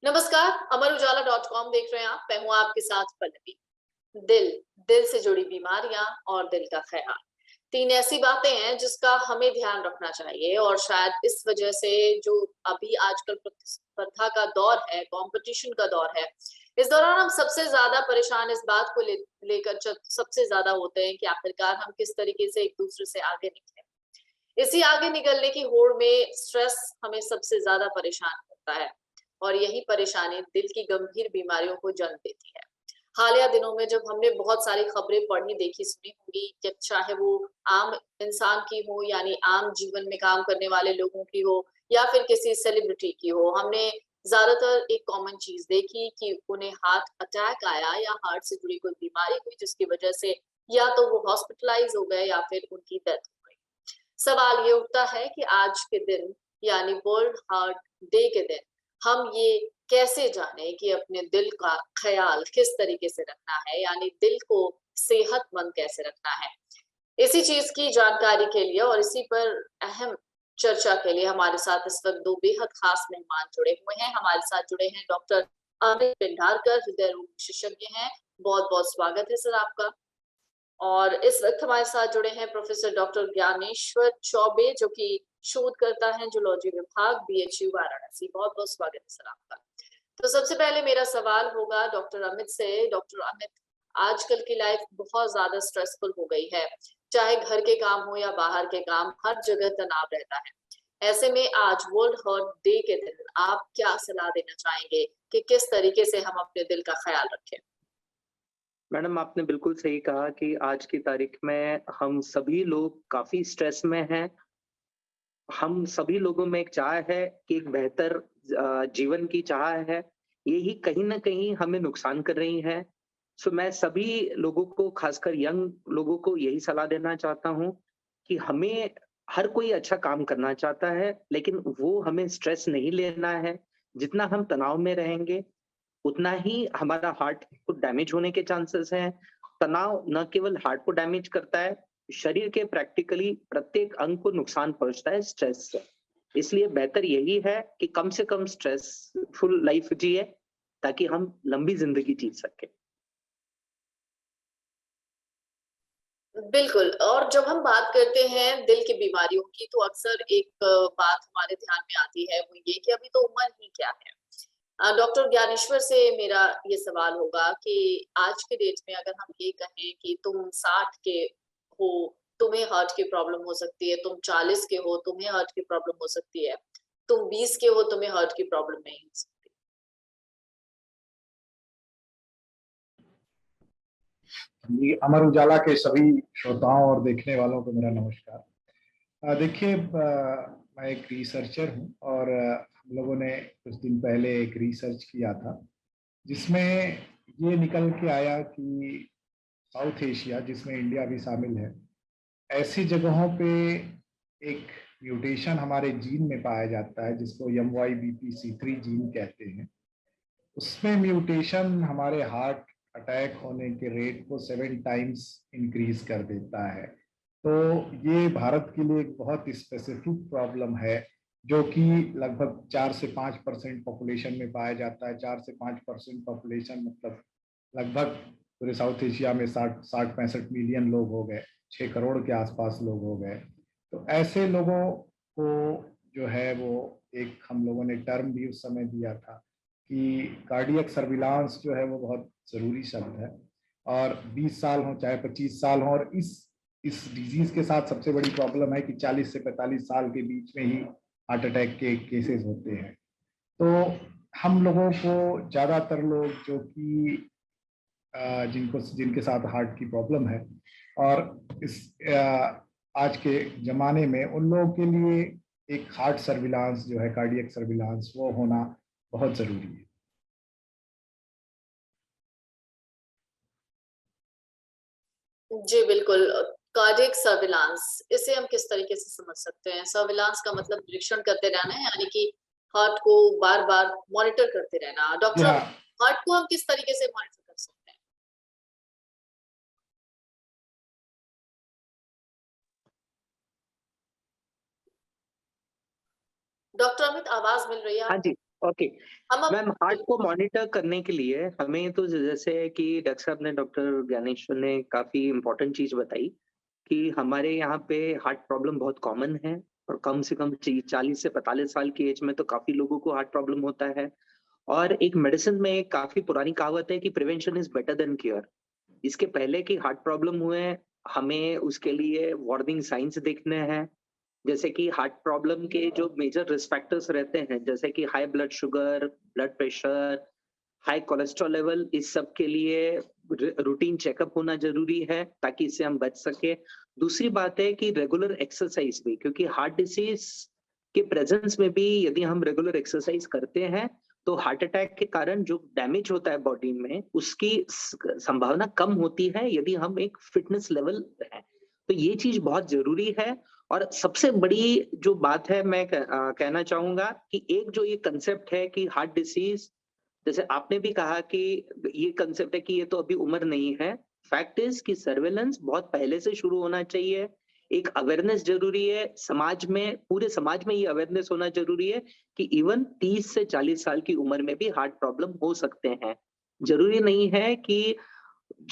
नमस्कार, अमर उजाला.com देख रहे हैं आप। मैं हूँ आपके साथ पल्लवी। दिल, दिल से जुड़ी बीमारियां और दिल का ख्याल, तीन ऐसी बातें हैं जिसका हमें ध्यान रखना चाहिए और शायद इस वजह से जो अभी आजकल प्रतिस्पर्धा का दौर है, कंपटीशन का दौर है, इस दौरान हम सबसे ज्यादा परेशान इस बात को लेकर सबसे ज्यादा होते हैं कि आखिरकार हम किस तरीके से एक दूसरे से आगे निकले। इसी आगे निकलने की होड़ में स्ट्रेस हमें सबसे ज्यादा परेशान करता है और यही परेशानी दिल की गंभीर बीमारियों को जन्म देती है। हालिया दिनों में जब हमने बहुत सारी खबरें पढ़ी, देखी, सुनी होंगी कि चाहे वो आम इंसान की हो यानी आम जीवन में काम करने वाले लोगों की हो या फिर किसी सेलिब्रिटी की हो, हमने ज्यादातर एक कॉमन चीज देखी कि उन्हें हार्ट अटैक आया या हार्ट से जुड़ी कोई बीमारी हुई जिसकी वजह से या तो वो हॉस्पिटलाइज हो गए या फिर उनकी डेथ हो गई। सवाल ये उठता है कि आज के दिन यानी वर्ल्ड हार्ट डे के दिन हम ये कैसे जाने कि अपने दिल का ख्याल किस तरीके से रखना है, यानी दिल को सेहतमंद कैसे रखना है। इसी चीज की जानकारी के लिए और इसी पर अहम चर्चा के लिए हमारे साथ इस वक्त दो बेहद खास मेहमान जुड़े हुए हैं। हमारे साथ जुड़े हैं डॉक्टर अमित पिंडारकर, हृदय रोग विशेषज्ञ हैं। बहुत बहुत स्वागत है सर आपका। और इस वक्त हमारे साथ जुड़े हैं प्रोफेसर डॉक्टर ज्ञानेश्वर चौबे, जो कि शोधकर्ता हैं जूलॉजी विभाग, बीएचयू वाराणसी। बहुत बहुत स्वागत है सर आपका। तो सबसे पहले मेरा सवाल होगा डॉक्टर अमित से। डॉक्टर अमित, आजकल की लाइफ बहुत ज्यादा स्ट्रेसफुल हो गई है, चाहे घर के काम हो या बाहर के काम, हर जगह तनाव रहता है। ऐसे में आज वर्ल्ड हार्ट डे के दिन आप क्या सलाह देना चाहेंगे कि किस तरीके से हम अपने दिल का ख्याल रखें? मैडम, आपने बिल्कुल सही कहा कि आज की तारीख में हम सभी लोग काफ़ी स्ट्रेस में हैं। हम सभी लोगों में एक चाह है कि एक बेहतर जीवन की चाह है। यही कहीं न कहीं हमें नुकसान कर रही है। सो मैं सभी लोगों को, ख़ासकर यंग लोगों को यही सलाह देना चाहता हूँ कि हमें हर कोई अच्छा काम करना चाहता है, लेकिन वो हमें स्ट्रेस नहीं लेना है। जितना हम तनाव में रहेंगे उतना ही हमारा हार्ट को डैमेज होने के चांसेस हैं। तनाव न केवल हार्ट को डैमेज करता है, शरीर के प्रैक्टिकली प्रत्येक अंग को नुकसान पहुँचता है स्ट्रेस से। इसलिए बेहतर यही है कि कम से कम स्ट्रेसफुल लाइफ जिए ताकि हम लंबी ज़िंदगी जी सकें। बिल्कुल। और जब हम बात करते हैं दिल की बीमारियों की तो अक्सर एक बात हमारे ध्यान में आती है, वो ये कि अभी तो उम्र ही क्या है। डॉक्टर ज्ञानेश्वर से मेरा ये सवाल होगा कि आज के डेट में अगर हम ये कहें कि तुम 60 के हो, तुम्हें हार्ट की प्रॉब्लम हो सकती है, तुम 40 के हो, तुम्हें हार्ट की प्रॉब्लम हो सकती है, तुम 20 के हो, तुम्हें हार्ट की प्रॉब्लम नहीं हो सकती। जी, अमर उजाला के सभी श्रोताओं और देखने वालों को मेरा नमस्कार। देखिए, मैं एक रिसर्चर हूं और हम लोगों ने कुछ दिन पहले एक रिसर्च किया था जिसमें ये निकल के आया कि साउथ एशिया, जिसमें इंडिया भी शामिल है, ऐसी जगहों पे एक म्यूटेशन हमारे जीन में पाया जाता है जिसको MYBPC3 जीन कहते हैं। उसमें म्यूटेशन हमारे हार्ट अटैक होने के रेट को 7 टाइम्स इंक्रीज कर देता है। तो ये भारत के लिए एक बहुत स्पेसिफिक प्रॉब्लम है जो कि लगभग 4 से 5% पॉपुलेशन में पाया जाता है। 4 से 5% पॉपुलेशन मतलब लगभग पूरे साउथ एशिया में 60-65 मिलियन लोग हो गए, 6 करोड़ के आसपास लोग हो गए। तो ऐसे लोगों को जो है वो एक हम लोगों ने टर्म भी उस समय दिया था कि कार्डियक सर्विलांस जो है वो बहुत ज़रूरी शब्द है। और 20 साल हो चाहे 25 साल हो, और इस डिजीज़ के साथ सबसे बड़ी प्रॉब्लम है कि 40 से 45 साल के बीच में ही हार्ट अटैक के केसेस होते हैं। तो हम लोगों को ज़्यादातर लोग जो कि जिनके साथ हार्ट की प्रॉब्लम है और इस आज के ज़माने में उन लोगों के लिए एक हार्ट सर्विलांस जो है, कार्डियक सर्विलांस, वो होना बहुत ज़रूरी है। जी बिल्कुल। कार्डियक सर्विलांस, इसे हम किस तरीके से समझ सकते हैं? सर्विलांस का मतलब निरीक्षण करते रहना है, यानी कि हार्ट को बार-बार मॉनिटर करते रहना। जी डॉक्टर, हाँ। हार्ट को हम किस तरीके से मॉनिटर कर सकते हैं? डॉक्टर अमित, आवाज़ मिल रही है हाँ आपको? जी, ओके हम अब मैम, हार्ट को मॉनिटर करने के लिए हमें तो जैसे कि डॉक्टर साहब ने, डॉक्टर ज्ञानेश्वर ने काफी इम्पोर्टेंट चीज बताई कि हमारे यहाँ पे हार्ट प्रॉब्लम बहुत कॉमन है और कम से कम 40 से 45 साल की एज में तो काफी लोगों को हार्ट प्रॉब्लम होता है। और एक मेडिसिन में एक काफी पुरानी कहावत है कि prevention is better than cure. इसके पहले कि हार्ट प्रॉब्लम हुए हमें उसके लिए वार्निंग साइंस देखने हैं, जैसे कि हार्ट प्रॉब्लम के जो मेजर रिस्क फैक्टर्स रहते हैं जैसे कि high blood sugar, blood pressure, high cholesterol level, इस सब के लिए रूटीन चेकअप होना जरूरी है ताकि इससे हम बच सके। दूसरी बात है कि रेगुलर एक्सरसाइज भी, क्योंकि हार्ट डिसीज के प्रेजेंस में भी यदि हम रेगुलर एक्सरसाइज करते हैं तो हार्ट अटैक के कारण जो डैमेज होता है बॉडी में उसकी संभावना कम होती है यदि हम एक फिटनेस लेवल है। तो ये चीज बहुत जरूरी है। और सबसे बड़ी जो बात है मैं कहना चाहूंगा कि एक जो ये कंसेप्ट है कि हार्ट डिसीज, जैसे आपने भी कहा कि ये कंसेप्ट है कि ये तो अभी उम्र नहीं है। फैक्ट इज कि सर्वेलेंस बहुत पहले से शुरू होना चाहिए। एक अवेयरनेस जरूरी है समाज में, पूरे समाज में ये अवेयरनेस होना जरूरी है कि इवन 30 से 40 साल की उम्र में भी हार्ट प्रॉब्लम हो सकते हैं। जरूरी नहीं है कि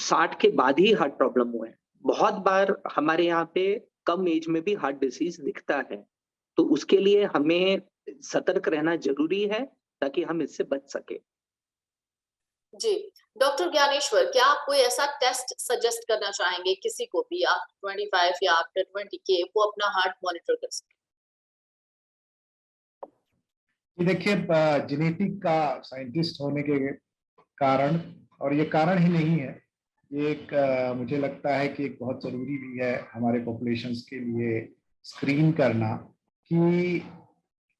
60 के बाद ही हार्ट प्रॉब्लम हुए। बहुत बार हमारे यहाँ पे कम एज में भी हार्ट डिसीज दिखता है, तो उसके लिए हमें सतर्क रहना जरूरी है ताकि हम इससे बच सके। जी, डॉक्टर ज्ञानेश्वर, क्या आप कोई ऐसा टेस्ट सजेस्ट करना चाहेंगे किसी को भी आफ्टर 25 या आफ्टर 20 के वो अपना हार्ट मॉनिटर कर सके? ये देखिए, जेनेटिक का साइंटिस्ट होने के कारण, और ये कारण ही नहीं है, ये एक मुझे लगता है कि एक बहुत ज़रूरी भी है हमारे पॉपुलेशंस के लिए स्क्रीन करना कि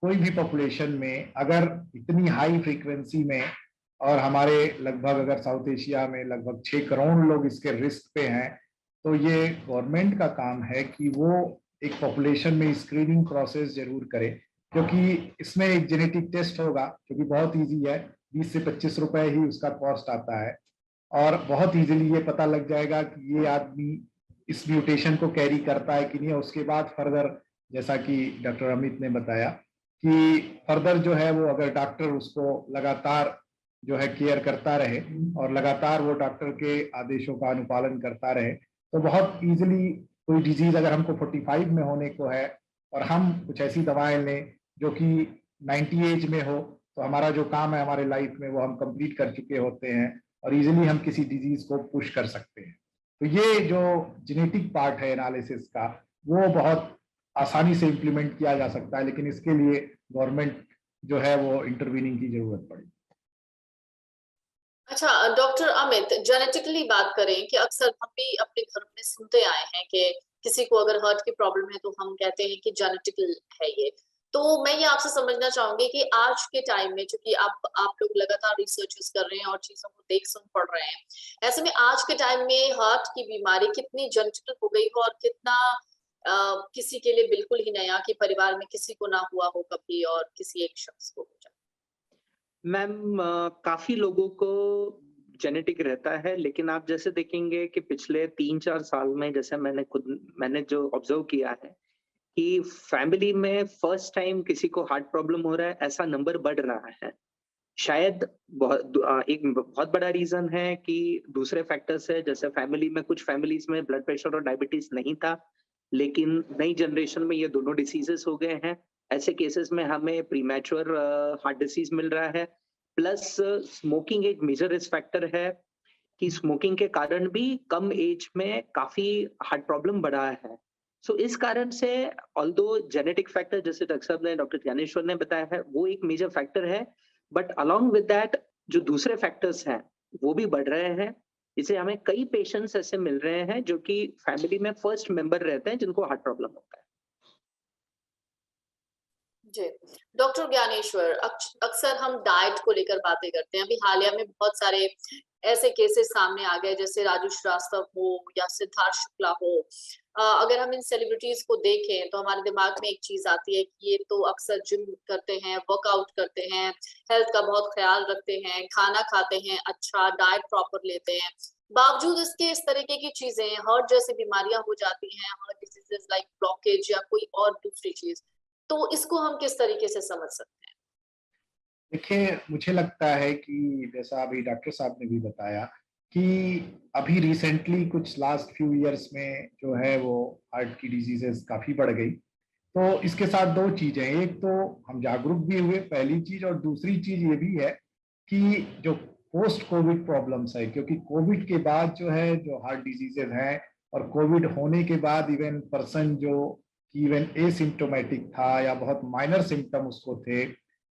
कोई भी पॉपुलेशन में अगर इतनी हाई फ्रीक्वेंसी में, और हमारे लगभग अगर साउथ एशिया में लगभग 6 करोड़ लोग इसके रिस्क पे हैं, तो ये गवर्नमेंट का काम है कि वो एक पॉपुलेशन में स्क्रीनिंग प्रोसेस जरूर करे, क्योंकि इसमें एक जेनेटिक टेस्ट होगा जो कि बहुत इजी है, 20 से 25 रुपए ही उसका कॉस्ट आता है, और बहुत इजीली ये पता लग जाएगा कि ये आदमी इस म्यूटेशन को कैरी करता है कि नहीं। उसके बाद फर्दर, जैसा कि डॉक्टर अमित ने बताया, कि फर्दर जो है वो अगर डॉक्टर उसको लगातार जो है केयर करता रहे और लगातार वो डॉक्टर के आदेशों का अनुपालन करता रहे, तो बहुत इजीली कोई डिजीज अगर हमको 45 में होने को है और हम कुछ ऐसी दवाएं लें जो कि 90 एज में हो, तो हमारा जो काम है हमारे लाइफ में वो हम कंप्लीट कर चुके होते हैं और इजीली हम किसी डिजीज को पुश कर सकते हैं। तो ये जो जेनेटिक पार्ट है एनालिसिस का, वो बहुत आसानी से इम्प्लीमेंट किया जा सकता है, लेकिन इसके लिए गवर्नमेंट जो है वो इंटरवीनिंग की जरूरत पड़ेगी। अच्छा, डॉक्टर अमित, जेनेटिकली बात करें कि अक्सर हम भी अपने घर में सुनते आए हैं कि किसी को अगर हार्ट की प्रॉब्लम है तो हम कहते हैं कि जेनेटिकल है ये। तो मैं ये आपसे समझना चाहूंगी कि आज के टाइम में, चूंकि आप लोग लगातार रिसर्चेस कर रहे हैं और चीजों को देख सुन पढ़ रहे हैं, ऐसे में आज के टाइम में हार्ट की बीमारी कितनी जेनेटिकल हो गई हो और कितना किसी के लिए बिल्कुल ही नया कि परिवार में किसी को ना हुआ हो कभी और किसी एक शख्स को हो जाए? मैम, काफी लोगों को जेनेटिक रहता है, लेकिन आप जैसे देखेंगे कि पिछले 3-4 साल में, जैसे मैंने जो ऑब्जर्व किया है कि फैमिली में फर्स्ट टाइम किसी को हार्ट प्रॉब्लम हो रहा है, ऐसा नंबर बढ़ रहा है। शायद एक बहुत बड़ा रीजन है कि दूसरे फैक्टर्स है, जैसे फैमिली में, कुछ फैमिलीज में ब्लड प्रेशर और डायबिटीज नहीं था, लेकिन नई जनरेशन में ये दोनों डिसीजेस हो गए हैं। ऐसे केसेस में हमें प्रीमैच्योर हार्ट डिसीज मिल रहा है। प्लस स्मोकिंग एक मेजर रिस्क फैक्टर है कि स्मोकिंग के कारण भी कम एज में काफी हार्ट प्रॉब्लम बढ़ा है। सो इस कारण से ऑल्दो जेनेटिक फैक्टर, जैसे डॉक्टर साहब ने, डॉक्टर ज्ञानेश्वर ने बताया है, वो एक मेजर फैक्टर है, बट अलॉन्ग विद दैट जो दूसरे फैक्टर्स हैं वो भी बढ़ रहे हैं। इसे हमें कई पेशेंट्स ऐसे मिल रहे हैं जो कि फैमिली में फर्स्ट मेंबर रहते हैं जिनको हार्ट प्रॉब्लम होता है। जी, डॉक्टर ज्ञानेश्वर, अक्सर हम डाइट को लेकर बातें करते हैं। अभी हालिया में बहुत सारे ऐसे केसेस सामने आ गए, जैसे राजू श्रीवास्तव हो या सिद्धार्थ शुक्ला हो। अगर हम इन सेलिब्रिटीज को देखें तो हमारे दिमाग में एक चीज आती है कि ये तो अक्सर जिम करते हैं, वर्कआउट करते हैं, हेल्थ का बहुत ख्याल रखते हैं, खाना खाते हैं, अच्छा डाइट प्रॉपर लेते हैं। बावजूद इसके इस तरीके की चीजें, हार्ट जैसी बीमारियां हो जाती हैं, हार्ट डिजीजेस लाइक ब्लॉकेज या कोई और दूसरी चीज, तो इसको हम किस तरीके से समझ सकते हैं? देखिए, मुझे लगता है कि जैसा अभी डॉक्टर साहब ने भी बताया कि अभी रिसेंटली कुछ लास्ट फ्यू इयर्स में जो है वो हार्ट की डिजीजेस काफ़ी बढ़ गई। तो इसके साथ 2 चीज़ें हैं, एक तो हम जागरूक भी हुए पहली चीज़, और दूसरी चीज़ ये भी है कि जो पोस्ट कोविड प्रॉब्लम्स है, क्योंकि कोविड के बाद जो है जो हार्ट डिजीजेज हैं, और कोविड होने के बाद इवन पर्सन जो इवन एसिम्प्टोमेटिक था या बहुत माइनर सिम्टम उसको थे,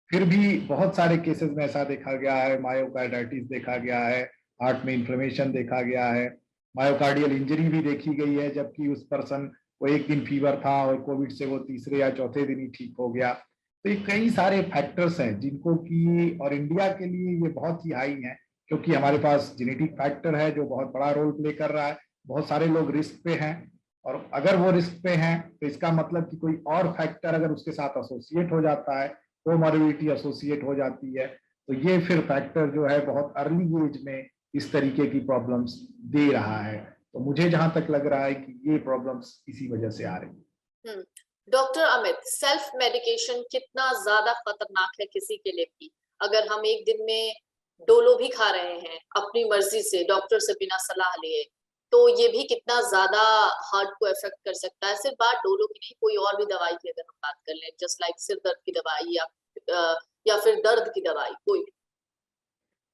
फिर भी बहुत सारे केसेस में ऐसा देखा गया है, मायोकार्डाइटिस देखा गया है, हार्ट में इन्फ्लेमेशन देखा गया है, मायोकार्डियल इंजरी भी देखी गई है, जबकि उस पर्सन को एक दिन फीवर था और कोविड से वो तीसरे या चौथे दिन ही ठीक हो गया। तो ये कई सारे फैक्टर्स हैं जिनको कि, और इंडिया के लिए ये बहुत ही हाई है, क्योंकि हमारे पास जेनेटिक फैक्टर है जो बहुत बड़ा रोल प्ले कर रहा है। बहुत सारे लोग रिस्क पे हैं, और अगर वो रिस्क पे हैं तो इसका मतलब कि कोई और फैक्टर अगर उसके साथ एसोसिएट हो जाता है, कोमॉर्बिडिटी एसोसिएट हो जाती है, तो ये फिर फैक्टर जो है बहुत अर्ली एज में इस तरीके की प्रॉब्लम्स दे रहा है। तो मुझे जहां तक लग रहा है कि ये प्रॉब्लम्स इसी वजह से आ रही है। डॉक्टर अमित, सेल्फ मेडिकेशन कितना ज्यादा खतरनाक है किसी के लिए भी? अगर हम एक दिन में डोलो भी खा रहे हैं अपनी मर्जी से, डॉक्टर से बिना सलाह लिए, तो ये भी कितना ज्यादा हार्ट को इफेक्ट कर सकता है। सिर्फ बात डोलो की नहीं, कोई और भी दवाई की अगर हम बात कर लें, जस्ट लाइक सिर दर्द की दवाई या फिर दर्द की दवाई, कोई भी।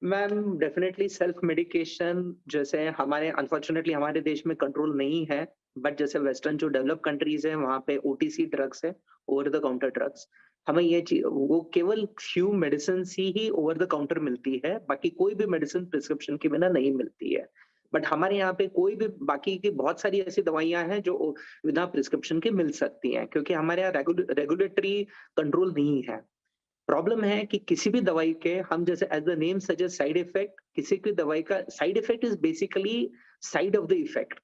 मैम डेफिनेटली सेल्फ मेडिकेशन जैसे हमारे अनफॉर्चुनेटली हमारे देश में कंट्रोल नहीं है, बट जैसे वेस्टर्न जो डेवलप कंट्रीज है वहाँ पे ओटीसी ड्रग्स है, ओवर द काउंटर ड्रग्स। हमें ये चीज वो केवल few medicine he over the counter मिलती है, बाकी कोई भी मेडिसिन प्रिस्क्रिप्शन के बिना नहीं मिलती है। बट हमारे यहाँ पे कोई भी बाकी की बहुत सारी ऐसी दवाइयां हैं जो बिना प्रिस्क्रिप्शन के मिल सकती हैं, क्योंकि हमारे यहाँ रेगुलेटरी कंट्रोल नहीं है। प्रॉब्लम है कि किसी भी दवाई के हम जैसे as the name suggest side effect, किसी की दवाई का side effect is basically side of the effect.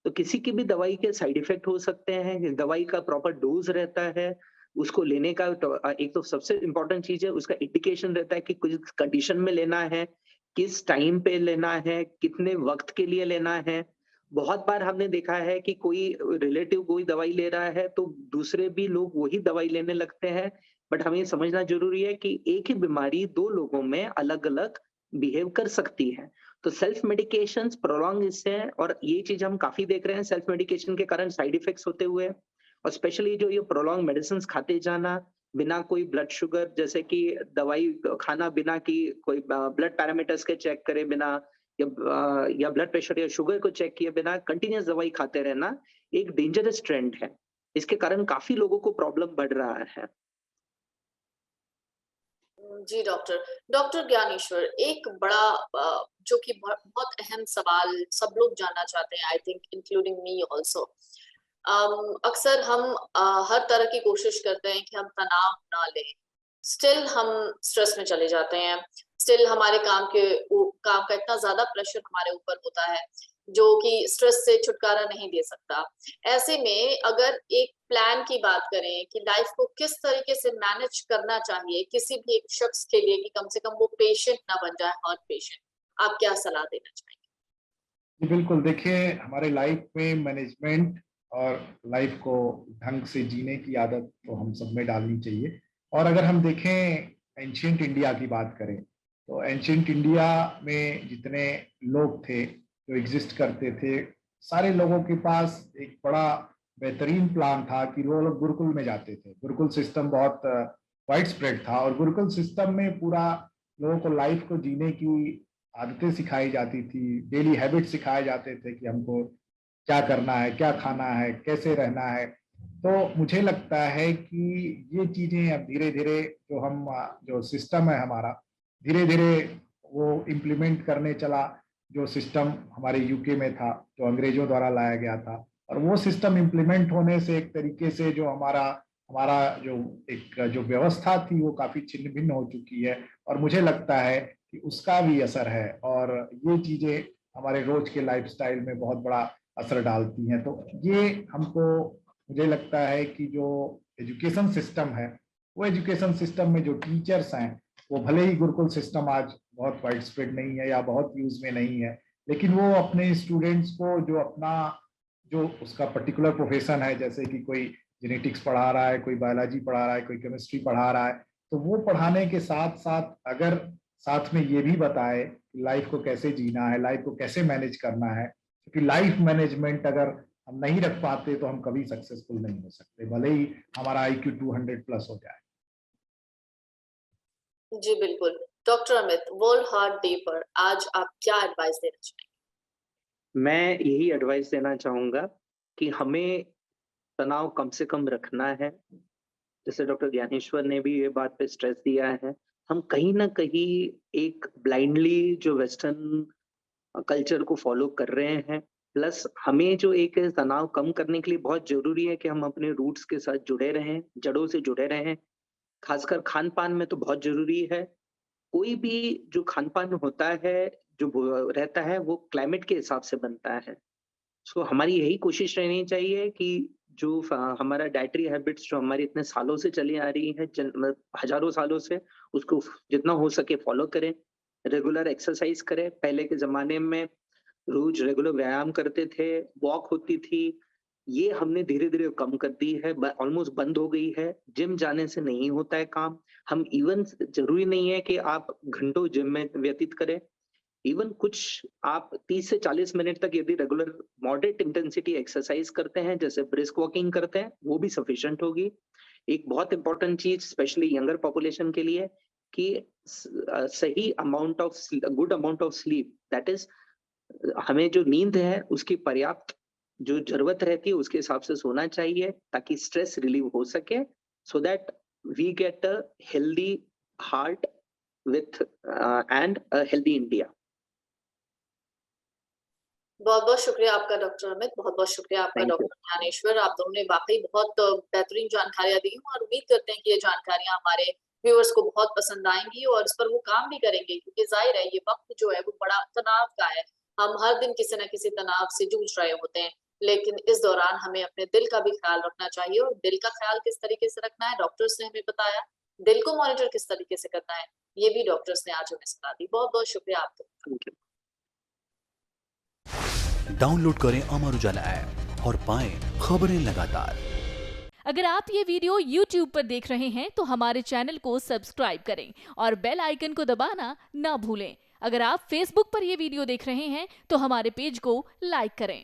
तो किसी की भी दवाई के साइड इफेक्ट हो सकते हैं, दवाई का प्रॉपर डोज रहता है, उसको लेने का एक तो सबसे इंपॉर्टेंट चीज है उसका इंडिकेशन रहता है कि किस कंडीशन में लेना है, किस टाइम पे लेना है, कितने वक्त के लिए लेना है। बहुत बार हमने देखा है कि कोई रिलेटिव कोई दवाई ले रहा है तो दूसरे भी लोग वही दवाई लेने लगते हैं, बट हमें ये समझना जरूरी है कि एक ही बीमारी 2 लोगों में अलग-अलग बिहेव कर सकती है। तो सेल्फ मेडिकेशंस प्रोलॉन्ग इससे, और ये चीज़ हम काफ़ी देख रहे हैं सेल्फ मेडिकेशन के कारण साइड इफेक्ट्स होते हुए, और स्पेशली जो ये प्रोलॉन्ग मेडिसिन्स खाते जाना, बिना कोई ब्लड शुगर जैसे कि दवाई खाना बिना कि कोई ब्लड पैरामीटर्स के चेक करे बिना, या ब्लड प्रेशर या शुगर को चेक किए बिना कंटीन्यूअस दवाई खाते रहना एक डेंजरस ट्रेंड है। इसके कारण काफ़ी लोगों को प्रॉब्लम बढ़ रहा है। जी डॉक्टर। डॉक्टर ज्ञानेश्वर, एक बड़ा जो कि बहुत अहम सवाल सब लोग जानना चाहते हैं, I think including me also. अक्सर हम हर तरह की कोशिश करते हैं कि हम तनाव ना लें, स्टिल हम स्ट्रेस में चले जाते हैं, स्टिल हमारे काम का इतना ज्यादा प्रेशर हमारे ऊपर होता है जो कि स्ट्रेस से छुटकारा नहीं दे सकता। ऐसे में अगर एक प्लान की बात करें कि लाइफ को किस तरीके से मैनेज करना चाहिए किसी भी एक शख्स के लिए कि कम से कम वो पेशेंट ना बन जाए हार्ट पेशेंट, आप क्या सलाह देना चाहेंगे? जी बिल्कुल, देखिए हमारे लाइफ में मैनेजमेंट और लाइफ को ढंग से जीने की आदत तो हम सब में डालनी चाहिए। और अगर हम देखें एंशिएंट इंडिया की बात करें, तो एंशिएंट इंडिया में जितने लोग थे जो एग्जिस्ट करते थे, सारे लोगों के पास एक बड़ा बेहतरीन प्लान था कि वो लोग गुरुकुल में जाते थे। गुरुकुल सिस्टम बहुत वाइड स्प्रेड था, और गुरुकुल सिस्टम में पूरा लोगों को लाइफ को जीने की आदतें सिखाई जाती थी, डेली हैबिट सिखाए जाते थे कि हमको क्या करना है, क्या खाना है, कैसे रहना है। तो मुझे लगता है कि ये चीज़ें अब धीरे-धीरे जो सिस्टम है हमारा, धीरे-धीरे वो इम्प्लीमेंट करने चला, जो सिस्टम हमारे यूके में था, जो अंग्रेजों द्वारा लाया गया था। और वो सिस्टम इम्प्लीमेंट होने से एक तरीके से जो हमारा हमारा जो व्यवस्था थी वो काफ़ी छिन्न-भिन्न हो चुकी है, और मुझे लगता है कि उसका भी असर है, और ये चीज़ें हमारे रोज के लाइफस्टाइल में बहुत बड़ा असर डालती हैं। तो ये हमको, मुझे लगता है कि जो एजुकेशन सिस्टम है, वो एजुकेशन सिस्टम में जो टीचर्स हैं, वो भले ही गुरुकुल सिस्टम आज बहुत वाइड स्प्रेड नहीं है या बहुत यूज में नहीं है, लेकिन वो अपने स्टूडेंट्स को जो उसका पर्टिकुलर प्रोफेशन है, जैसे कि कोई जेनेटिक्स पढ़ा रहा है, कोई बायोलॉजी पढ़ा रहा है, कोई केमिस्ट्री पढ़ा रहा है, तो वो पढ़ाने के साथ साथ अगर साथ में ये भी बताए कि लाइफ को कैसे जीना है, लाइफ को कैसे मैनेज करना है, क्योंकि लाइफ मैनेजमेंट अगर हम नहीं रख पाते तो हम कभी सक्सेसफुल नहीं हो सकते, भले ही हमारा IQ 200 प्लस हो जाए। जी बिल्कुल। Doctor Amit, world heart day पर आज आप क्या एडवाइस देना चाहेंगे? मैं यही एडवाइस देना चाहूँगा कि हमें तनाव कम से कम रखना है। जैसे डॉक्टर ज्ञानेश्वर ने भी ये बात पे स्ट्रेस दिया है, हम कहीं न कहीं एक ब्लाइंडली जो वेस्टर्न कल्चर को फॉलो कर रहे हैं, प्लस हमें जो एक तनाव कम करने के लिए बहुत ज़रूरी है कि हम अपने रूट्स के साथ जुड़े रहें, जड़ों से जुड़े रहें। खासकर खान-पान में तो बहुत ज़रूरी है। कोई भी जो खान-पान होता है, जो ब रहता है, वो क्लाइमेट के हिसाब से बनता है। सो हमारी यही कोशिश रहनी चाहिए कि जो हमारा डाइटरी हैबिट्स जो हमारी इतने सालों से चली आ रही है, हजारों सालों से, उसको जितना हो सके फॉलो करें। रेगुलर एक्सरसाइज करें। पहले के जमाने में रोज रेगुलर व्यायाम करते थे, वॉक होती थी। ये हमने धीरे धीरे कम कर दी है, ऑलमोस्ट बंद हो गई है। जिम जाने से नहीं होता है काम। हम इवन जरूरी नहीं है कि आप घंटों जिम में व्यतीत करें। इवन कुछ आप 30 से 40 मिनट तक यदि रेगुलर मॉडरेट इंटेंसिटी एक्सरसाइज करते हैं, जैसे ब्रिस्क वॉकिंग करते हैं, वो भी सफिशिएंट होगी। एक बहुत इंपॉर्टेंट चीज स्पेशली यंगर पॉपुलेशन के लिए कि सही amount of good amount of sleep, that is हमें जो नींद है उसकी पर्याप्त जो जरूरत रहती है उसके हिसाब से सोना चाहिए ताकि स्ट्रेस रिलीव हो सके, so that we get a healthy heart with and a healthy India. बहुत-बहुत शुक्रिया आपका डॉक्टर अमित, बहुत-बहुत शुक्रिया आपका थैंक यू। डॉक्टर ज्ञानेश्वर। आप दोनों ने वाक़ई बहुत बेहतरीन जानकारियाँ दी और उम्मीद करते हैं कि ये जानकारियाँ हमारे व्यूअर्स को बहुत पसंद आएँगी और इस पर वो काम भी करेंगे, क्योंकि ज़ाहिर है ये वक़्त जो है वो बड़ा तनाव का है। हम हर दिन किसी न किसी तनाव से जूझ रहे होते हैं, लेकिन इस दौरान हमें अपने दिल का भी ख्याल रखना चाहिए और दिल का ख्याल किस तरीके से रखना है, डॉक्टर्स ने हमें बताया। दिल को मॉनिटर किस तरीके से करना है, ये भी डॉक्टर्स ने आज हमें सलाह दी। बहुत-बहुत शुक्रिया आपका। Thank you. डाउनलोड करें अमर उजाला ऐप और पाएं खबरें लगातार। अगर आप ये वीडियो YouTube पर देख रहे हैं तो हमारे चैनल को सब्सक्राइब करें और बेल आइकन को दबाना ना भूलें। अगर आप Facebook पर ये वीडियो देख रहे हैं तो हमारे पेज को लाइक करें।